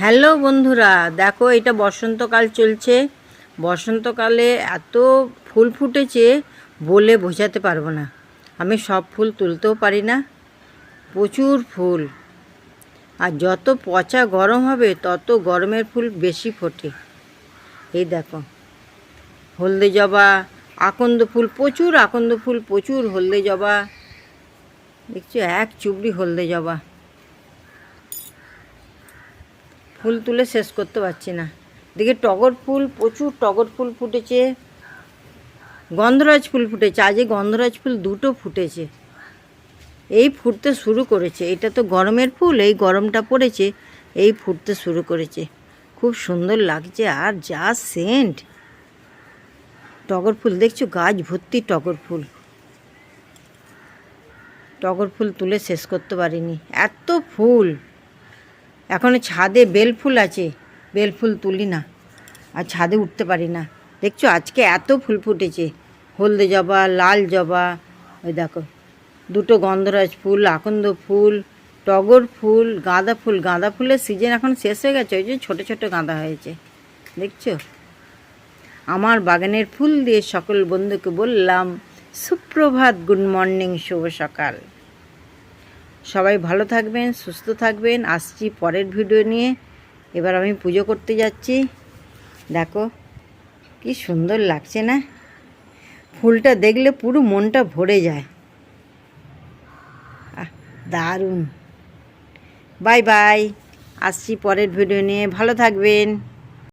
Hello বন্ধুরা, দেখো এটা বসন্তকাল চলছে। বসন্তকালে এত ফুল ফুটেছে বলে বোঝাতে পারবো না। আমি সব ফুল তুলতেও পারি না, প্রচুর ফুল। আর যত পচা গরম হবে তত গরমের ফুল বেশি ফোটে। এই দেখো হলদে জবা, আকন্দ ফুল, প্রচুর আকন্দ ফুল, প্রচুর হলদে জবা। দেখছো এক চুবড়ি হলদে জবা, ফুল তুলে শেষ করতে পারছি না। দেখি টগর ফুল, প্রচুর টগর ফুল ফুটেছে, গন্ধরাজ ফুল ফুটেছে। আজকে গন্ধরাজ ফুল দুটো ফুটেছে, এই ফুটতে শুরু করেছে। এটা তো গরমের ফুল, এই গরমটা পড়েছে, এই ফুটতে শুরু করেছে। খুব সুন্দর লাগছে, আর যা সেন্ট। টগর ফুল দেখছো, গাছ ভর্তি টগর ফুল। টগর ফুল তুলে শেষ করতে পারিনি, এত ফুল। এখনও ছাদে বেল ফুল আছে, বেল ফুল তুলি না, আর ছাদে উঠতে পারি না। দেখছো আজকে এত ফুল ফুটেছে, হলদে জবা, লাল জবা, ওই দেখো দুটো গন্ধরাজ ফুল, আকন্দ ফুল, টগর ফুল, গাঁদা ফুল। গাঁদা ফুলের সিজন এখন শেষ হয়ে গেছে, ওই যে ছোটো ছোটো গাঁদা হয়েছে দেখছো। আমার বাগানের ফুল দিয়ে সকল বন্ধুকে বললাম সুপ্রভাত, গুড মর্নিং, শুভ সকাল। সবাই ভালো থাকবেন, সুস্থ থাকবেন। আসছি পরের ভিডিও নিয়ে। এবার আমি পুজো করতে যাচ্ছি। দেখো কি সুন্দর লাগছে না? ফুলটা দেখলে পুরো মনটা ভরে যায়। দারুণ। বাই বাই, আসছি পরের ভিডিও নিয়ে। ভালো থাকবেন।